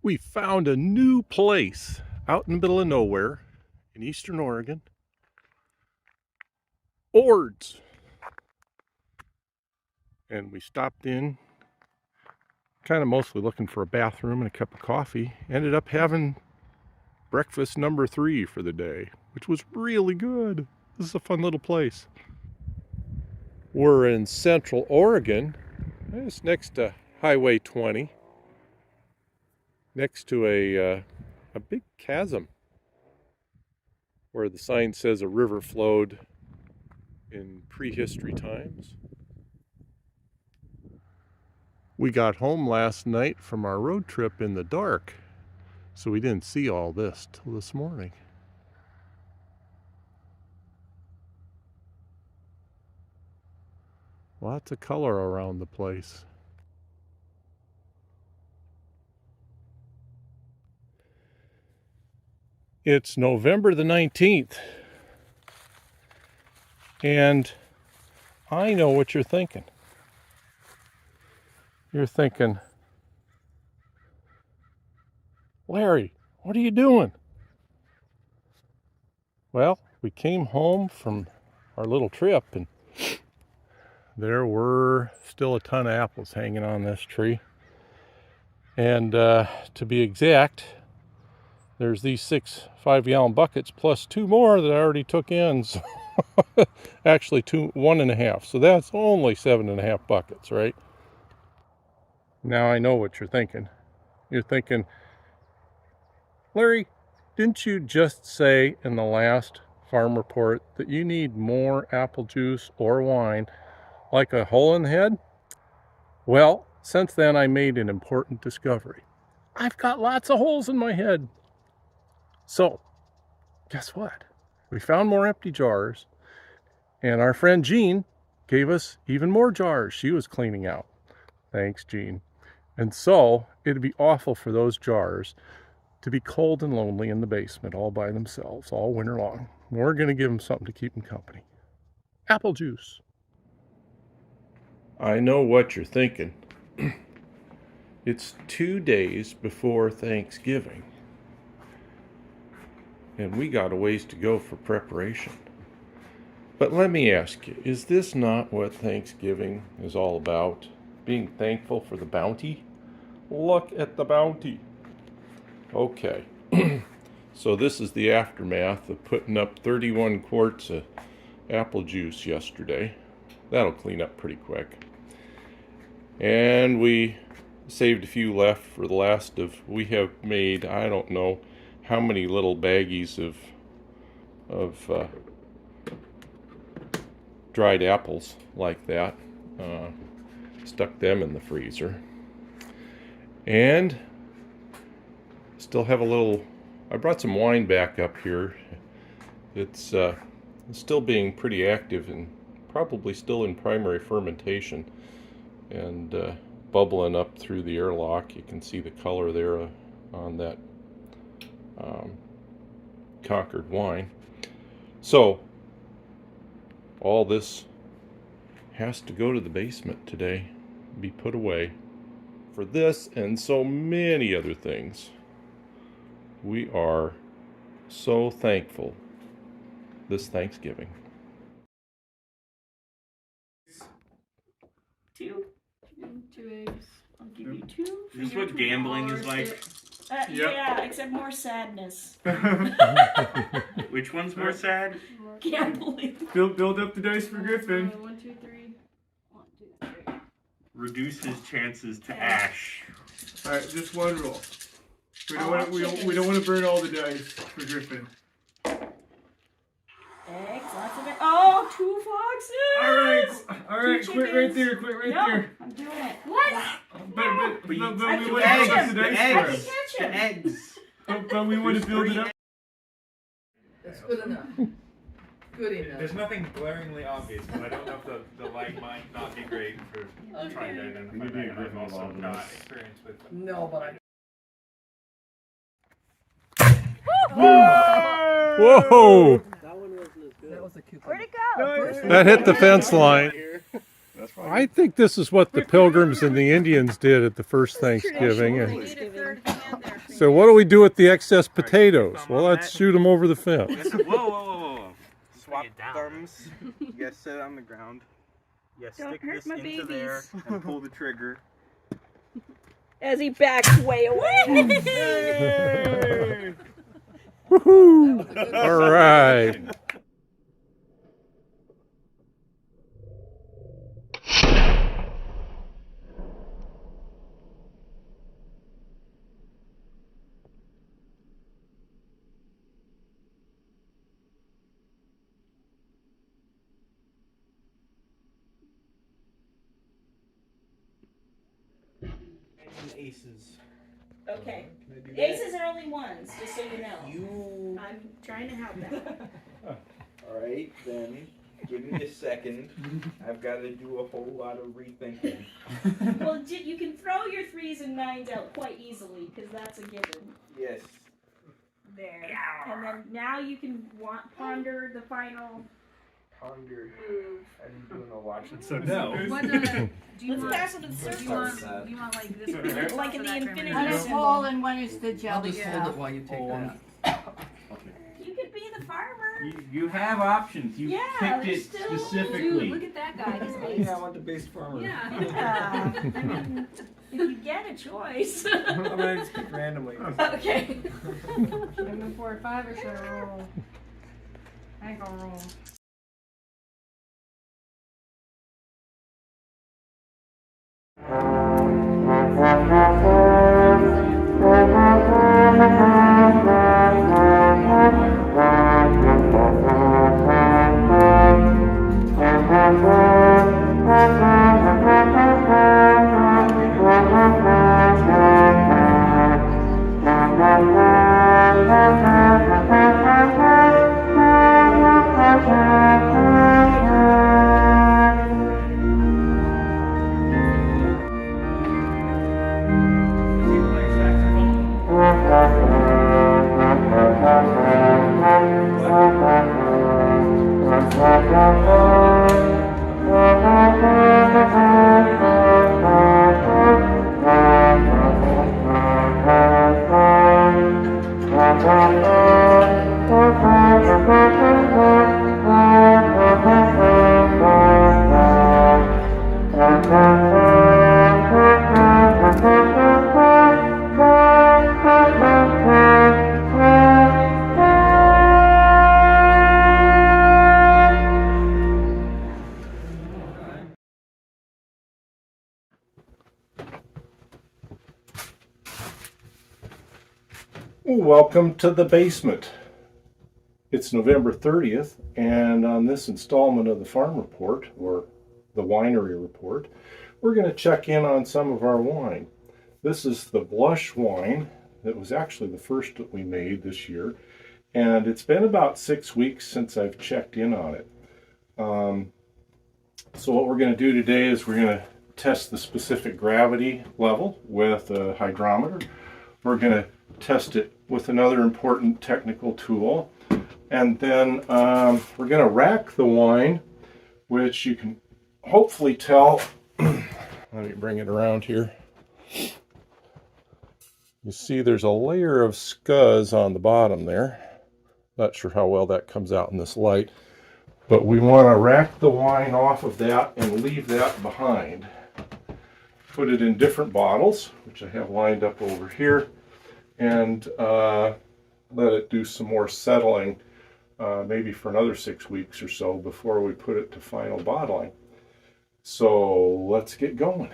We found a new place out in the middle of nowhere in eastern Oregon. Ord's. And we stopped in, kind of mostly looking for a bathroom and a cup of coffee. Ended up having breakfast number 3 for the day, which was really good. This is a fun little place. We're in Central Oregon. It's next to Highway 20. Next to a big chasm where the sign says a river flowed in prehistory times. We got home last night from our road trip in the dark, so we didn't see all this till this morning. Lots of color around the place. It's November the 19th, and I know what you're thinking. You're thinking, Larry, what are you doing? Well, we came home from our little trip, and there were still a ton of apples hanging on this tree. And to be exact, there's these 6 5-gallon buckets plus 2 more that I already took in. So actually 1.5. So that's only 7.5 buckets, right? Now I know what you're thinking. You're thinking, Larry, didn't you just say in the last farm report that you need more apple juice or wine like a hole in the head? Well, since then I made an important discovery. I've got lots of holes in my head. So, guess what? We found more empty jars, and our friend Jean gave us even more jars she was cleaning out. Thanks, Jean. And so, it'd be awful for those jars to be cold and lonely in the basement all by themselves all winter long. We're going to give them something to keep them company. Apple juice. I know what you're thinking. It's 2 days before Thanksgiving, and we got a ways to go for preparation. But let me ask you, is this not what Thanksgiving is all about? Being thankful for the bounty? Look at the bounty. Okay, so this is the aftermath of putting up 31 quarts of apple juice yesterday. That'll clean up pretty quick. And we saved a few left for the last of, we have made, I don't know how many little baggies of dried apples like that. Stuck them in the freezer. And still have a little, I brought some wine back up here. It's still being pretty active and probably still in primary fermentation and bubbling up through the airlock. You can see the color there on that Concord wine. So all this has to go to the basement today, be put away. For this and so many other things, we are so thankful this Thanksgiving. 2 eggs. I'll give you 2. Is this what gambling is like? Yep. Yeah, except more sadness. Which one's more sad? Gambling. Build up the dice for Griffin. 1, 2, 3. 1, 2, 3. Reduce his chances to ash. All right, just one roll. We don't want to burn all the dice for Griffin. Eggs, lots of eggs. Oh, 2 foxes! All right, Two quit right chickens. there, quit right No, there. I'm doing it. What? But we want to build eggs. up the The dice eggs. for him. Catch The him. eggs. But we want to build it up. That's good enough. Good enough. There's nothing glaringly obvious, but I don't know if the light might not be great for trying to identify that. And I've also got experience with them. No, but I. Whoa! That was a cute. Where'd it go? That hit the fence line. That's fine. I think this is what the Pilgrims and the Indians did at the first Thanksgiving. So what do we do with the excess potatoes? Well, let's shoot them over the fence. Whoa. Swap thumbs. You guys sit on the ground. You guys Don't stick hurt this my into there and pull the trigger. As he backs way away. Woohoo! All right. Aces. Okay. Can I do that? Aces are only ones, just so you know. You. I'm trying to help that. Alright, then. Give me a second. I've got to do a whole lot of rethinking. Well, you can throw your 3s and 9s out quite easily, because that's a given. Yes. There. And then now you can ponder the final Ponder. move. I didn't do no watching. So no. What, do you Let's want, pass it in do circles. you want like this? Like in the infinity One is symbol. whole and one is the I'll jelly just hold stuff. it while you take that. You could be the farmer. You have options. You Yeah, picked there's it still- Dude, specifically. look at that guy. He's Oh, based. yeah, I want the base farmer. Yeah. Yeah. I mean, if you get a choice. I'm gonna just pick randomly. Okay. Should I move forward 5 or should I roll? I ain't gonna roll. Welcome to the basement. It's November 30th, and on this installment of the Farm Report, or the Winery Report, we're going to check in on some of our wine. This is the Blush wine that was actually the first that we made this year, and it's been about 6 weeks since I've checked in on it. So what we're going to do today is we're going to test the specific gravity level with a hydrometer. We're going to test it with another important technical tool, and then we're going to rack the wine, which you can hopefully tell. Let me bring it around here. You see there's a layer of scuzz on the bottom there. Not sure how well that comes out in this light, but we want to rack the wine off of that and leave that behind. Put it in different bottles, which I have lined up over here, and let it do some more settling, maybe for another 6 weeks or so before we put it to final bottling. So let's get going.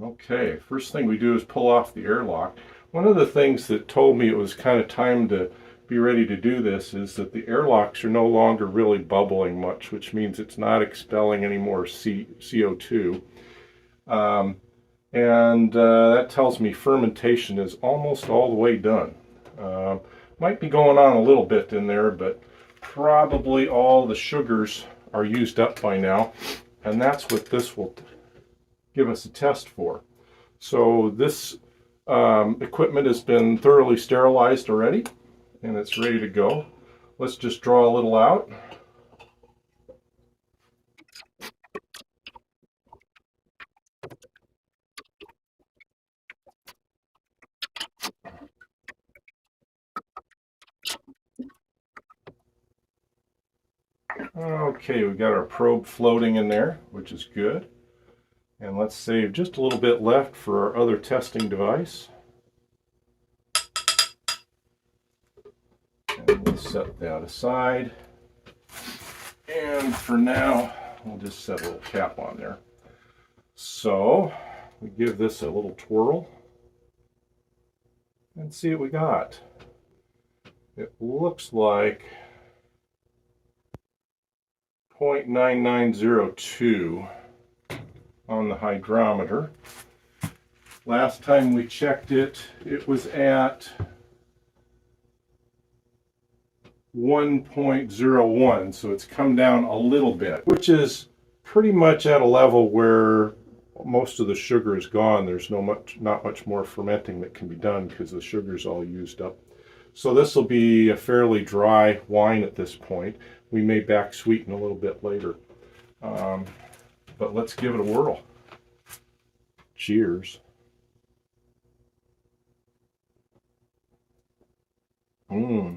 Okay, first thing we do is pull off the airlock. One of the things that told me it was kind of time to be ready to do this is that the airlocks are no longer really bubbling much, which means it's not expelling any more CO2. That tells me fermentation is almost all the way done. Might be going on a little bit in there, but probably all the sugars are used up by now, and that's what this will give us a test for. So this equipment has been thoroughly sterilized already, and it's ready to go. Let's just draw a little out. Okay, we got our probe floating in there, which is good. And let's save just a little bit left for our other testing device. And we'll set that aside. And for now, we'll just set a little cap on there. So we give this a little twirl and see what we got. It looks like 0.9902 on the hydrometer. Last time we checked it, it was at 1.01, so it's come down a little bit, which is pretty much at a level where most of the sugar is gone. There's not much more fermenting that can be done because the sugar's all used up. So this will be a fairly dry wine at this point. We may back sweeten a little bit later. But let's give it a whirl. Cheers.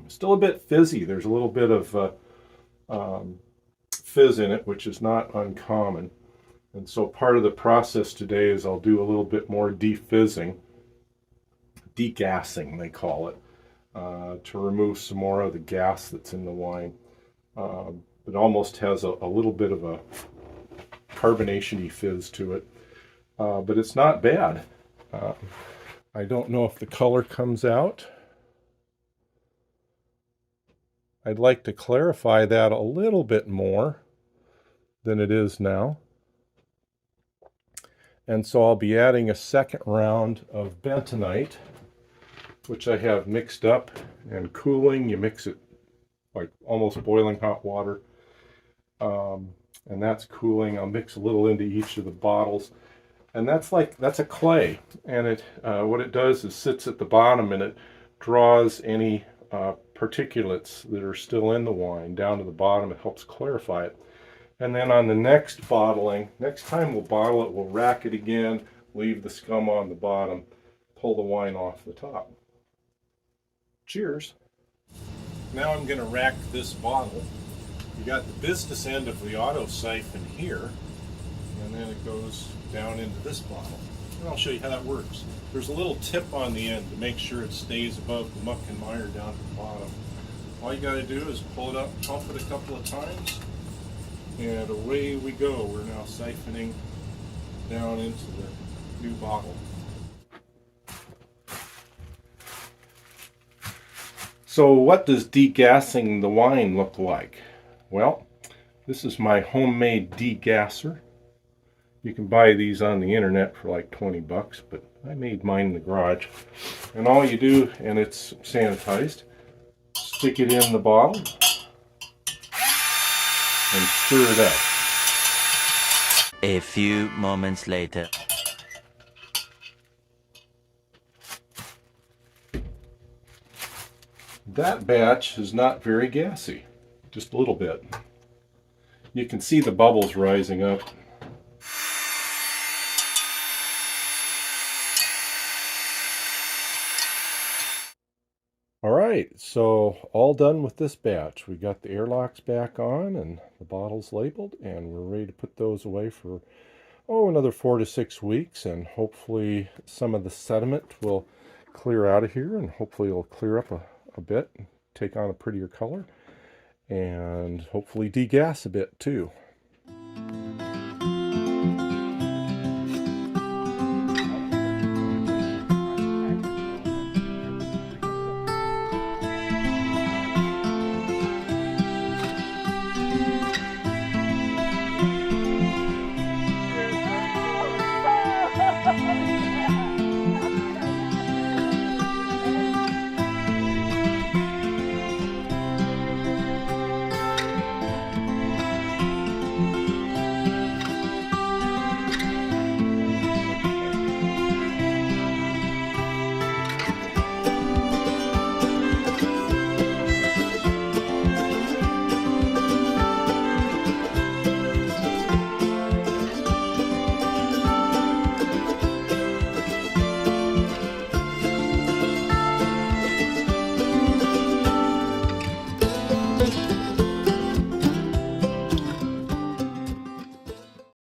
Still a bit fizzy. There's a little bit of fizz in it, which is not uncommon. And so part of the process today is I'll do a little bit more defizzing, degassing they call it, to remove some more of the gas that's in the wine. It almost has a little bit of a carbonation-y fizz to it, but it's not bad. I don't know if the color comes out. I'd like to clarify that a little bit more than it is now. And so I'll be adding a second round of bentonite, which I have mixed up and cooling. You mix it like almost boiling hot water. And that's cooling. I'll mix a little into each of the bottles. And that's a clay. And it what it does is sits at the bottom and it draws any particulates that are still in the wine down to the bottom. It helps clarify it. And then on the next bottling, next time we'll bottle it, we'll rack it again, leave the scum on the bottom, pull the wine off the top. Cheers. Now I'm going to rack this bottle. You got the business end of the auto siphon here, and then it goes down into this bottle. And I'll show you how that works. There's a little tip on the end to make sure it stays above the muck and mire down at the bottom. All you got to do is pull it up, pump it a couple of times, and away we go. We're now siphoning down into the new bottle. So what does degassing the wine look like? Well, this is my homemade degasser. You can buy these on the internet for like 20 bucks, but I made mine in the garage. And all you do, and it's sanitized, stick it in the bottle and stir it up. A few moments later. That batch is not very gassy, just a little bit. You can see the bubbles rising up. All right, so all done with this batch. We got the airlocks back on and the bottles labeled, and we're ready to put those away for, another 4 to 6 weeks, and hopefully some of the sediment will clear out of here, and hopefully it'll clear up a bit, take on a prettier color, and hopefully degas a bit too.